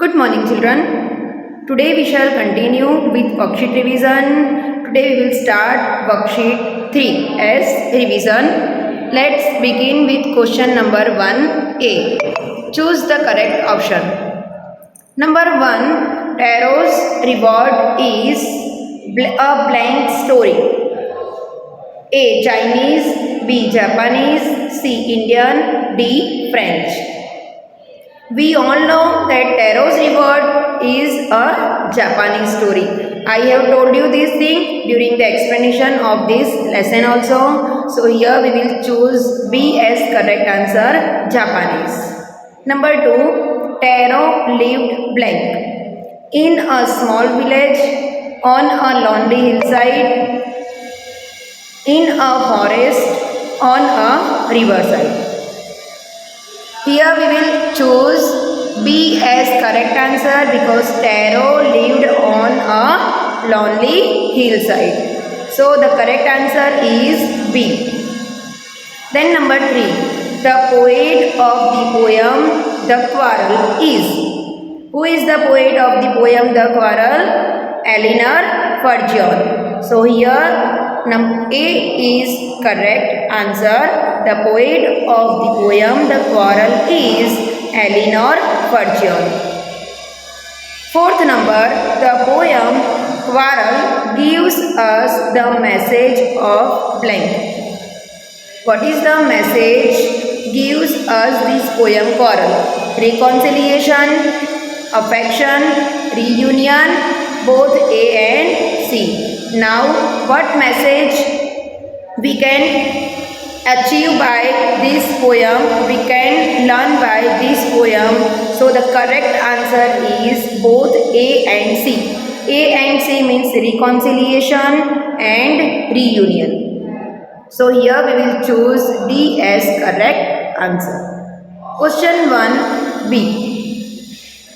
Good morning, children. Today we shall continue with worksheet revision. Today we will start worksheet 3 as revision. Let's begin with question number 1A. Choose the correct option. Number 1. Tarot's reward is a blank story. A. Chinese, B. Japanese, C. Indian, D. French. We all know that Tarot's reward is a Japanese story. I have told you this thing during the explanation of this lesson also. So here we will choose B as correct answer, Japanese. Number 2, Tarot lived blank in a small village, on a lonely hillside, in a forest, on a riverside. Here we will choose B as correct answer because Tarot lived on a lonely hillside. So the correct answer is B. Then number 3. The poet of the poem The Quarrel is. Who is the poet of the poem The Quarrel? Eleanor Forgeon. So here A is correct answer. The poet of the poem The Quarrel is Eleanor Forgeon. Fourth number, the poem Quarrel gives us the message of blank. What is the message gives us this poem Quarrel? Reconciliation, affection, reunion, both A and C. Now, what message we can achieve by this poem, we can learn by this poem? So the correct answer is both A and C. A and C means reconciliation and reunion. So here we will choose D as correct answer. Question 1B.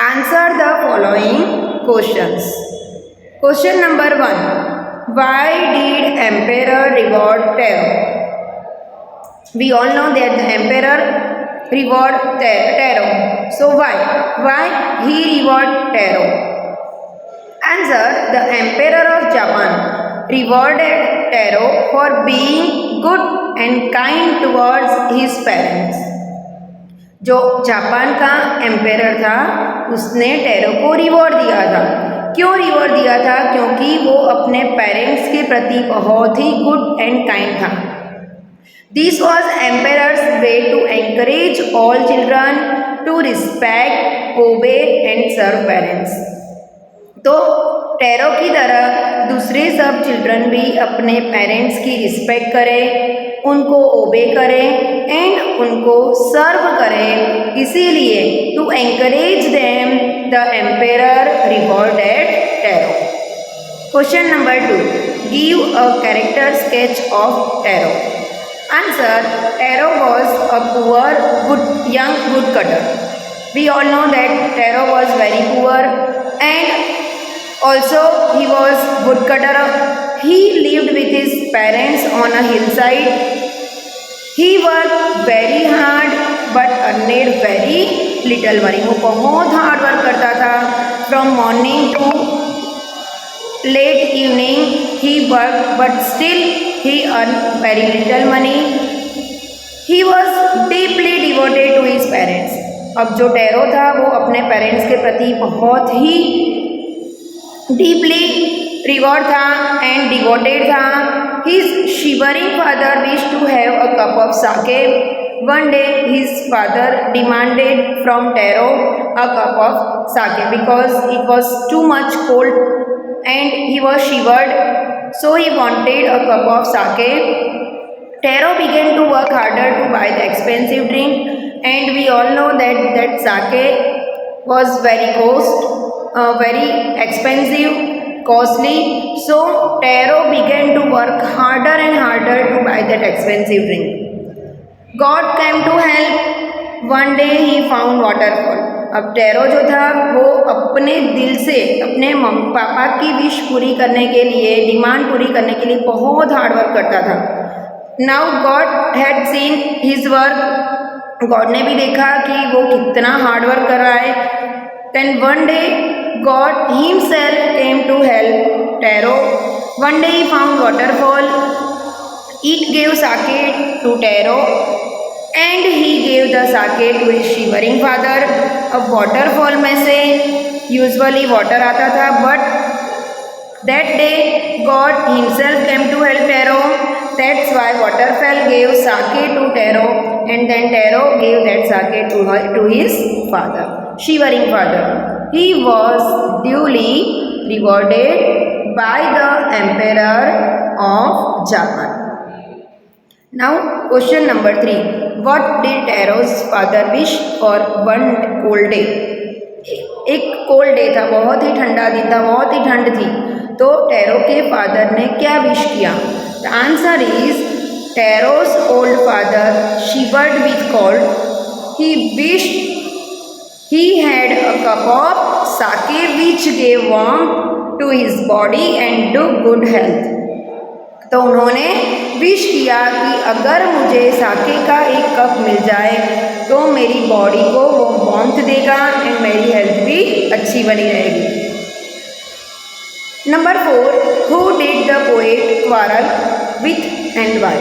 Answer the following questions. Question number 1. Why did Emperor reward Tarot? We all know that the Emperor reward Tarot. So why? Why he reward Tarot? Answer. The Emperor of Japan rewarded Tarot for being good and kind towards his parents. जो Japan का emperor था उसने tarot को reward दिया था. क्यों reward दिया था? क्योंकि वो अपने पेरेंट्स के प्रति बहुत ही गुड एंड काइंड था. This was emperor's way to encourage all children to respect, obey and serve parents. तो टेरो की तरह दूसरे सब चिल्ड्रन भी अपने पेरेंट्स की रिस्पेक्ट करें, उनको ओबे करें एंड उनको सर्व करें. इसीलिए to encourage them the emperor rewarded Taro. Question number 2. Give a character sketch of Taro. Answer. Tarot was a poor young woodcutter. We all know that Tarot was very poor and also he was woodcutter. He lived with his parents on a hillside. He worked very hard but earned very little money. वो बहुत hard work करता था. From morning to late evening he worked but still he earned very little money. He was deeply devoted to his parents. अब जो tarot था वो अपने parents के प्रति बहुत ही डीपली रिवॉर्ड था एंड डिवोटेड था. His shivering father wished to have a cup of sake. One day his father demanded from Tarot a cup of sake because it was too much cold and he was shivered, so he wanted a cup of sake. Tarot began to work harder to buy the expensive drink, and we all know that sake was very expensive, costly. So Tarot began to work harder and harder to buy that expensive drink. God came to help. One day he found waterfall. अब tarot जो था वो अपने दिल से अपने पापा की विश पूरी करने के लिए, डिमांड पूरी करने के लिए बहुत हार्ड वर्क करता था. Now God had seen his work. God ने भी देखा कि वो कितना हार्ड वर्क कर रहा है. Then one day God himself came to help Taro. One day he found waterfall. It gave sake to Taro and he gave the sake to his shivering father. अब waterfall में से usually water आता था, but that day God himself came to help Taro. That's why waterfall gave sake to Taro, and then Taro gave that sake to his father, shivering father. He was duly rewarded by the emperor of Japan. Now question number 3. What did Taro's father wish for one cold day? एक cold day था, बहुत ही ठंडा दिन था, बहुत ही ठंड थी, तो टैरो के फादर ने क्या विश किया? The answer is Taro's old father shivered with cold. He wished he had a cup of sake which gave warmth to his body and to good health. तो उन्होंने विश किया कि अगर मुझे साके का एक कप मिल जाए तो मेरी बॉडी को वो वार्मथ देगा एंड मेरी हेल्थ भी अच्छी बनी रहेगी. Number 4. Who did the poet quarrel with and why?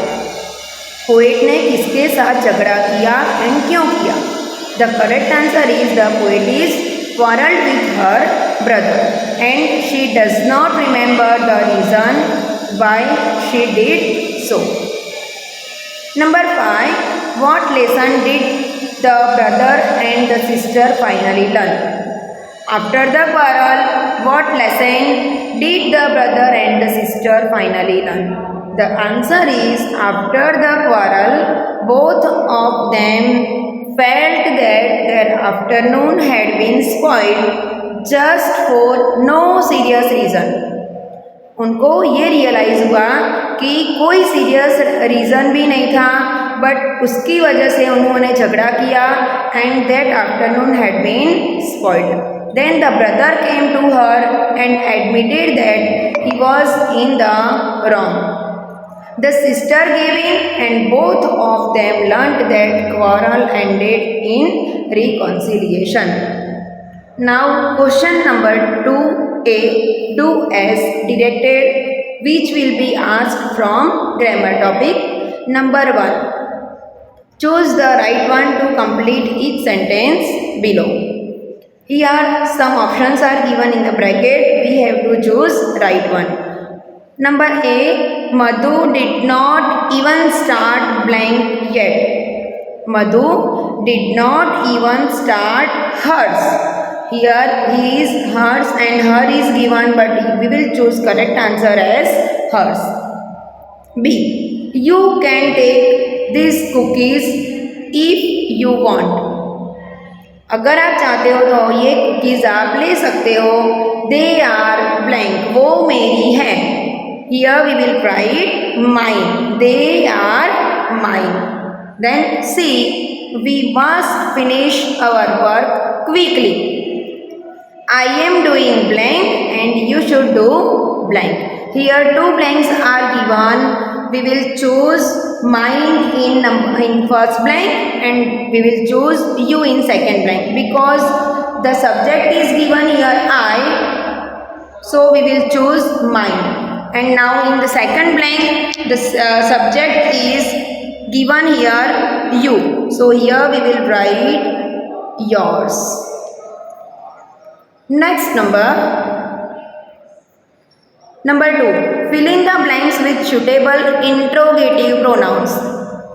पोएट ने किसके साथ झगड़ा किया एंड क्यों किया? The correct answer is the poet is quarreled with her brother and she does not remember the reason why she did so. Number 5. What lesson did the brother and the sister finally learn? After the quarrel, what lesson did the brother and the sister finally learn? The answer is after the quarrel, both of them felt that their afternoon had been spoiled just for no serious reason. उनको ये realise हुआ कि कोई serious reason भी नहीं था, but उसकी वजह से उन्होंने झगड़ा किया and that afternoon had been spoiled. Then the brother came to her and admitted that he was in the wrong. The sister gave in and both of them learnt that quarrel ended in reconciliation. Now question number 2A, do as directed, which will be asked from grammar topic. Number 1. Choose the right one to complete each sentence below. Here some options are given in the bracket. We have to choose right one. Number A. Madhu did not even start blank yet. Madhu did not even start hers. Here his, hers and her is given, but we will choose correct answer as hers. B. You can take these cookies if you want. अगर आप चाहते हो तो ये cookies आप ले सकते हो. They are blank. वो मेरी हैं. Here we will write mine. They are mine. Then C. We must finish our work quickly. I am doing blank and you should do blank. Here two blanks are given. We will choose mine in first blank and we will choose you in second blank because the subject is given here I. So we will choose mine. And now in the second blank the subject is given here you. So here we will write yours. Next number 2. Fill in the blanks with suitable interrogative pronouns.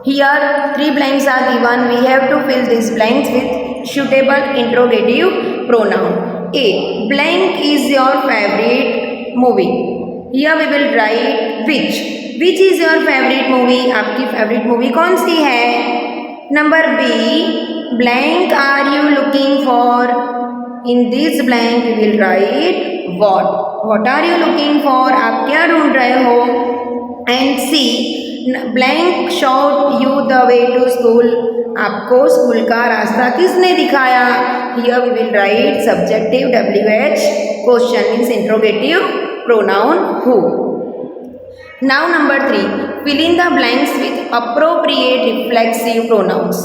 Here 3 blanks are given. We have to fill these blanks with suitable interrogative pronoun. A. Blank is your favorite movie. Here we will write which. Which is your favorite movie? आपकी favorite movie कौन सी है? Number B. Blank are you looking for? In this blank we will write what. What are you looking for? आप क्या ढूंढ रहे हो? And C. Blank showed you the way to school. आपको school का रास्ता किसने दिखाया? Here we will write subjective WH. Question means interrogative pronoun who. Now number 3. Fill in the blanks with appropriate reflexive pronouns.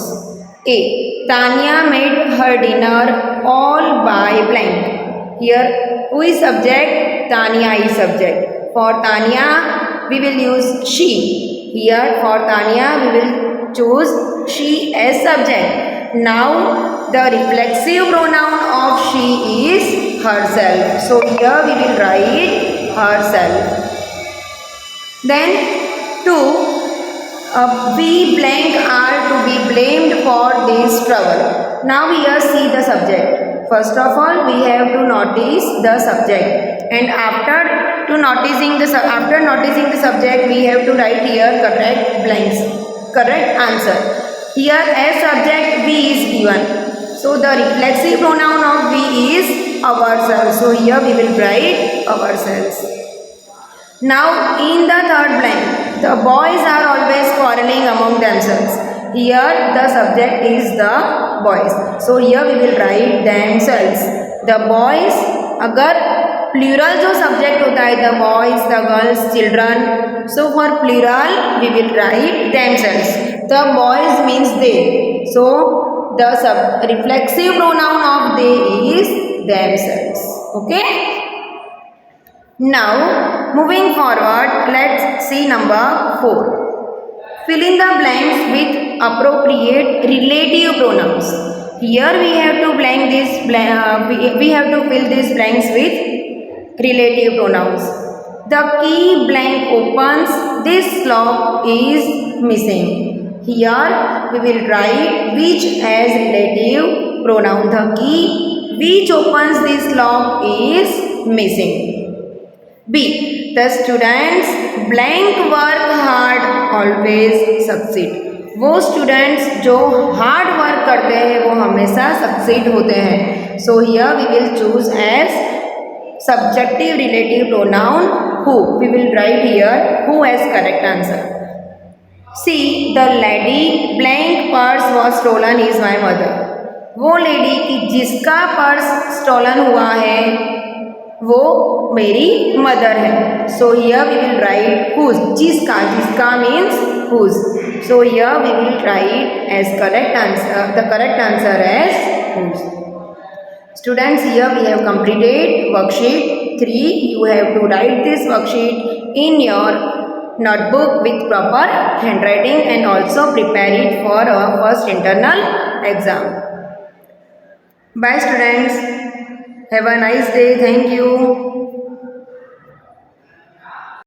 A. Tanya made her dinner all by blank. Here, who is subject? Tanya is subject. For Tanya, we will use she. Here, for Tanya, we will choose she as subject. Now, the reflexive pronoun of she is herself. So, here we will write herself. Then, 2. We blank are to be blamed for this trouble. Now here see the subject. First of all, we have to notice the subject, and after noticing the subject, we have to write here correct blanks, correct answer. Here as subject we is given, so the reflexive pronoun of we is ourselves. So here we will write ourselves. Now in the third blank, the boys are always quarreling among themselves. Here the subject is the boys. So here we will write themselves. The boys, अगर plural जो subject होता है, the boys, the girls, children. So for plural we will write themselves. The boys means they. So the reflexive pronoun of they is themselves. Okay. Now, moving forward, let's see number 4. Fill in the blanks with appropriate relative pronouns. Here we have to we have to fill these blanks with relative pronouns. The key blank opens, this lock is missing. Here we will write which as relative pronoun. The key which opens this lock is missing. B. The students blank work hard always succeed. वो students जो hard work करते हैं वो हमेशा succeed होते हैं. So here we will choose as subjective relative pronoun who. We will write here who as correct answer. C. The lady blank purse was stolen is my mother. वो lady की जिसका purse stolen हुआ है वो मेरी mother है. So here we will write whose. जिसका means whose. So here we will write as correct answer, the correct answer as whose. Students, here we have completed worksheet 3. You have to write this worksheet in your notebook with proper handwriting and also prepare it for our first internal exam. Bye students. Have a nice day. Thank you.